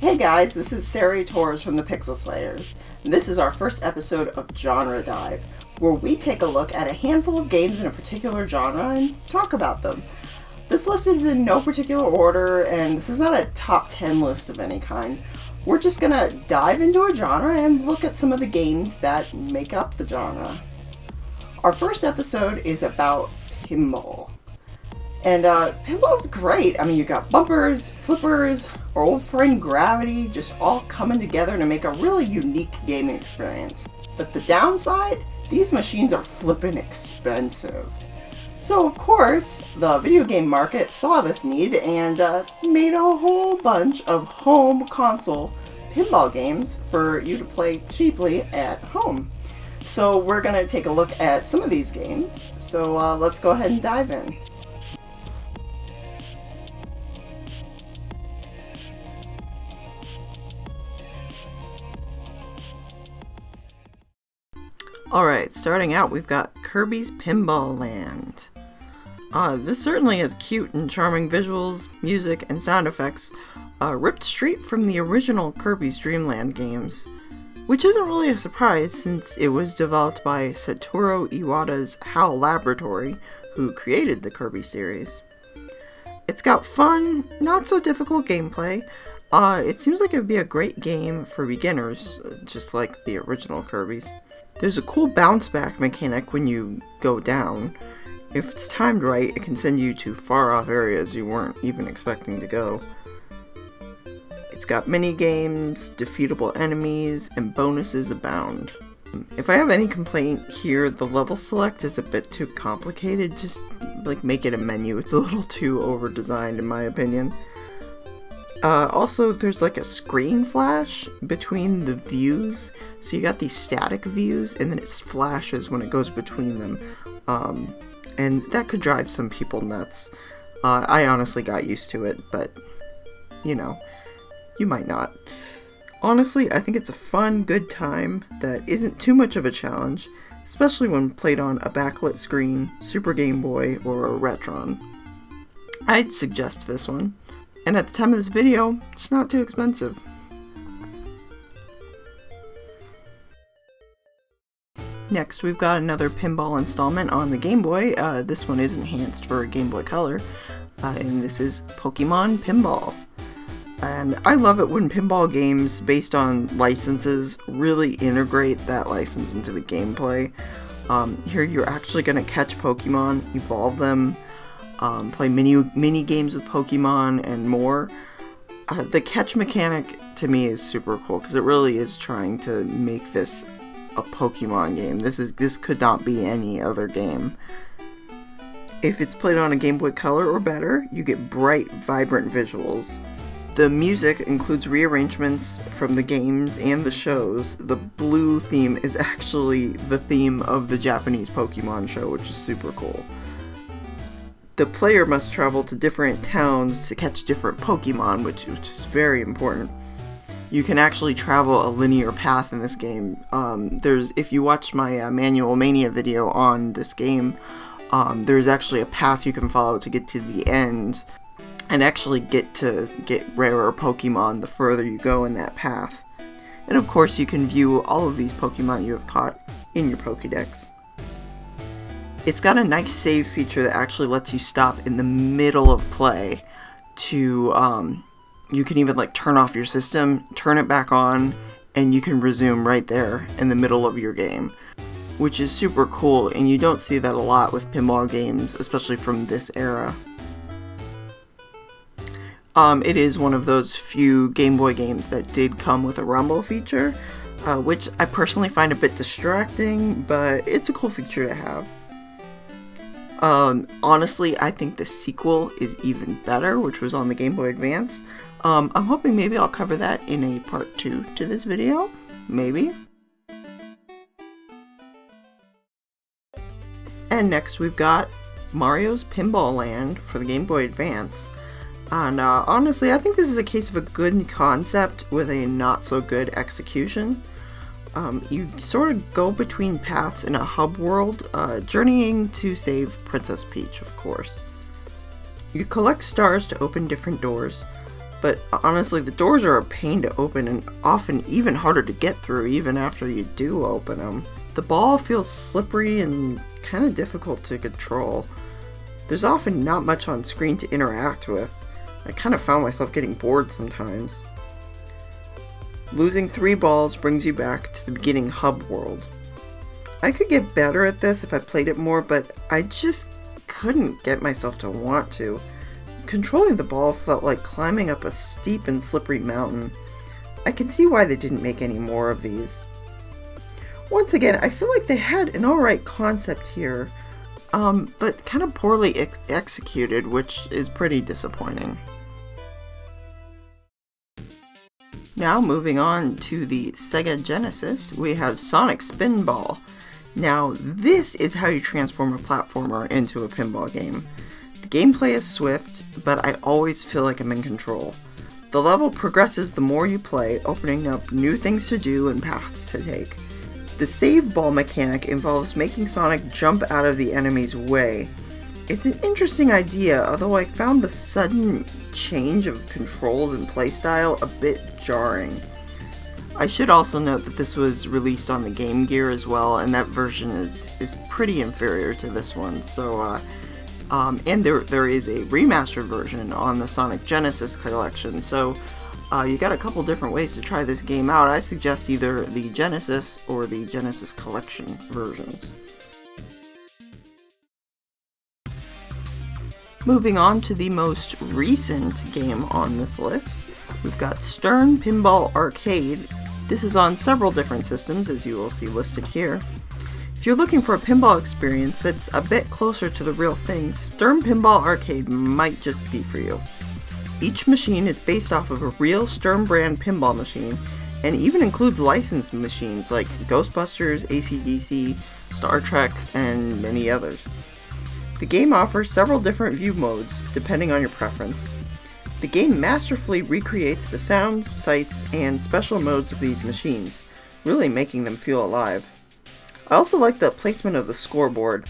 Hey guys, this is Sari from the Pixel Slayers, and this is our first episode of Genre Dive, where we take a look at a handful of games in a particular genre and talk about them. This list is in no particular order, and this is not a top 10 list of any kind. We're just gonna dive into a genre and look at some of the games that make up the genre. Our first episode is about pinball. And pinball's great. I mean, you got bumpers, flippers, our old friend gravity, just all coming together to make a really unique gaming experience. But the downside, these machines are flippin' expensive. So of course, the video game market saw this need and made a whole bunch of home console pinball games for you to play cheaply at home. So we're gonna take a look at some of these games. So let's go ahead and dive in. Alright, starting out, we've got Kirby's Pinball Land. This certainly has cute and charming visuals, music, and sound effects, ripped straight from the original Kirby's Dream Land games, which isn't really a surprise since it was developed by Satoru Iwata's HAL Laboratory, who created the Kirby series. It's got fun, not so difficult gameplay. It seems like it would be a great game for beginners, just like the original Kirby's. There's a cool bounce back mechanic when you go down. If it's timed right, it can send you to far off areas you weren't even expecting to go. It's got mini games, defeatable enemies, and bonuses abound. If I have any complaint here, the level select is a bit too complicated. Just make it a menu. It's a little too over-designed in my opinion. Also, there's a screen flash between the views, so you got these static views, and then it flashes when it goes between them, and that could drive some people nuts. I honestly got used to it, but, you might not. Honestly, I think it's a fun, good time that isn't too much of a challenge, especially when played on a backlit screen, Super Game Boy, or a Retron. I'd suggest this one. And at the time of this video, it's not too expensive. Next, we've got another pinball installment on the Game Boy. This one is enhanced for Game Boy Color, and this is Pokemon Pinball. And I love it when pinball games based on licenses really integrate that license into the gameplay. Here you're actually going to catch Pokemon, evolve them, play mini games with Pokemon, and more. The catch mechanic to me is super cool because it really is trying to make this a Pokemon game. This could not be any other game. If it's played on a Game Boy Color or better, you get bright, vibrant visuals. The music includes rearrangements from the games and the shows. The blue theme is actually the theme of the Japanese Pokemon show, which is super cool. The player must travel to different towns to catch different Pokemon, which is very important. You can actually travel a linear path in this game. If you watch my Manual Mania video on this game, there's actually a path you can follow to get to the end, and actually get rarer Pokemon the further you go in that path. And of course, you can view all of these Pokemon you have caught in your Pokédex. It's got a nice save feature that actually lets you stop in the middle of play to, you can even turn off your system, turn it back on, and you can resume right there in the middle of your game, which is super cool, and you don't see that a lot with pinball games, especially from this era. It is one of those few Game Boy games that did come with a rumble feature, which I personally find a bit distracting, but it's a cool feature to have. Honestly, I think the sequel is even better, which was on the Game Boy Advance. I'm hoping maybe I'll cover that in a part 2 to this video. Maybe. And next we've got Mario's Pinball Land for the Game Boy Advance. And honestly, I think this is a case of a good concept with a not so good execution. You sort of go between paths in a hub world, journeying to save Princess Peach, of course. You collect stars to open different doors. but honestly the doors are a pain to open and often even harder to get through even after you do open them. The ball feels slippery and kind of difficult to control. There's often not much on screen to interact with. I kind of found myself getting bored sometimes. Losing 3 balls brings you back to the beginning hub world. I could get better at this if I played it more, but I just couldn't get myself to want to. Controlling the ball felt like climbing up a steep and slippery mountain. I can see why they didn't make any more of these. Once again, I feel like they had an alright concept here, but kind of poorly executed, which is pretty disappointing. Now moving on to the Sega Genesis, we have Sonic Spinball. Now this is how you transform a platformer into a pinball game. The gameplay is swift, but I always feel like I'm in control. The level progresses the more you play, opening up new things to do and paths to take. The save ball mechanic involves making Sonic jump out of the enemy's way. It's an interesting idea, although I found the sudden change of controls and playstyle a bit jarring. I should also note that this was released on the Game Gear as well, and that version is pretty inferior to this one. So, and there is a remastered version on the Sonic Genesis collection. So, you got a couple different ways to try this game out. I suggest either the Genesis or the Genesis collection versions. Moving on to the most recent game on this list, we've got Stern Pinball Arcade. This is on several different systems, as you will see listed here. If you're looking for a pinball experience that's a bit closer to the real thing, Stern Pinball Arcade might just be for you. Each machine is based off of a real Stern brand pinball machine, and even includes licensed machines like Ghostbusters, AC/DC, Star Trek, and many others. The game offers several different view modes, depending on your preference. The game masterfully recreates the sounds, sights, and special modes of these machines, really making them feel alive. I also like the placement of the scoreboard.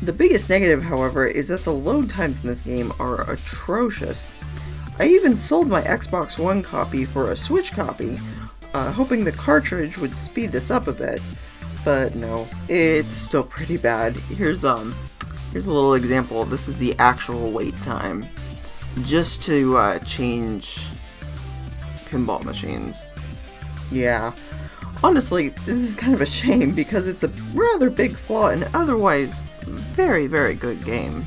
The biggest negative, however, is that the load times in this game are atrocious. I even sold my Xbox One copy for a Switch copy, hoping the cartridge would speed this up a bit, but no, it's still pretty bad. Here's a little example. This is the actual wait time just to change pinball machines. Yeah, honestly, this is kind of a shame because it's a rather big flaw in an otherwise very, very good game.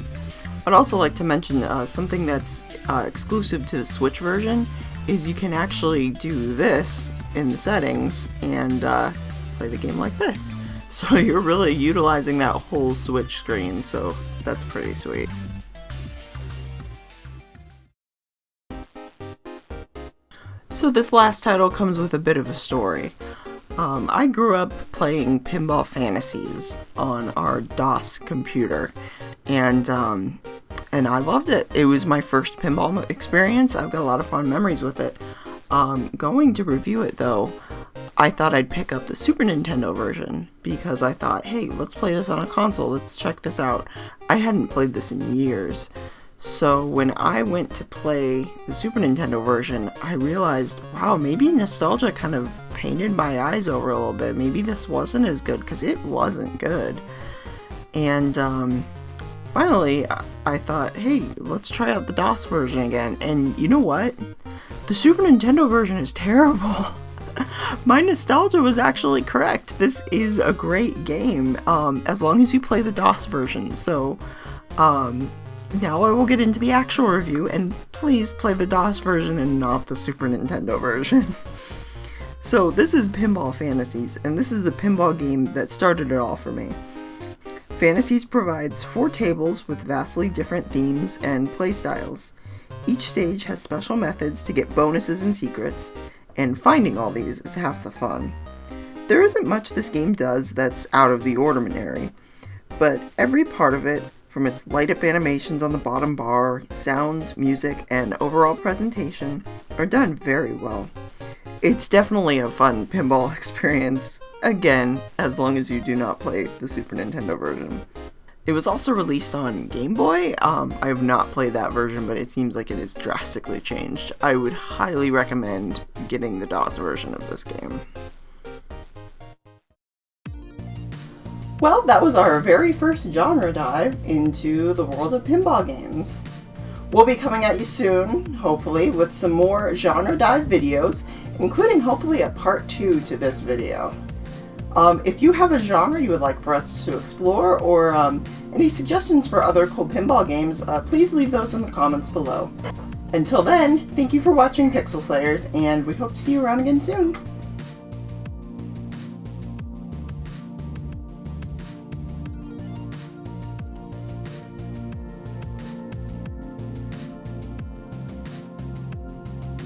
I'd also like to mention something that's exclusive to the Switch version is you can actually do this in the settings and play the game like this. So you're really utilizing that whole Switch screen, so that's pretty sweet. So this last title comes with a bit of a story. I grew up playing Pinball Fantasies on our DOS computer, and I loved it. It was my first pinball experience. I've got a lot of fond memories with it. Going to review it though, I thought I'd pick up the Super Nintendo version because I thought, hey, let's play this on a console, let's check this out. I hadn't played this in years. So when I went to play the Super Nintendo version, I realized, wow, maybe nostalgia kind of painted my eyes over a little bit. Maybe this wasn't as good, because it wasn't good. And finally, I thought, hey, let's try out the DOS version again. And you know what? The Super Nintendo version is terrible. My nostalgia was actually correct. This is a great game, as long as you play the DOS version. So, now I will get into the actual review, and please play the DOS version and not the Super Nintendo version. So, this is Pinball Fantasies, and this is the pinball game that started it all for me. Fantasies provides 4 tables with vastly different themes and playstyles. Each stage has special methods to get bonuses and secrets, and finding all these is half the fun. There isn't much this game does that's out of the ordinary, but every part of it, from its light-up animations on the bottom bar, sounds, music, and overall presentation, are done very well. It's definitely a fun pinball experience, again, as long as you do not play the Super Nintendo version. It was also released on Game Boy. I have not played that version, but it seems like it is drastically changed. I would highly recommend getting the DOS version of this game. Well, that was our very first genre dive into the world of pinball games. We'll be coming at you soon, hopefully, with some more genre dive videos, including hopefully a part 2 to this video. If you have a genre you would like for us to explore, or any suggestions for other cool pinball games, please leave those in the comments below. Until then, thank you for watching Pixel Slayers, and we hope to see you around again soon.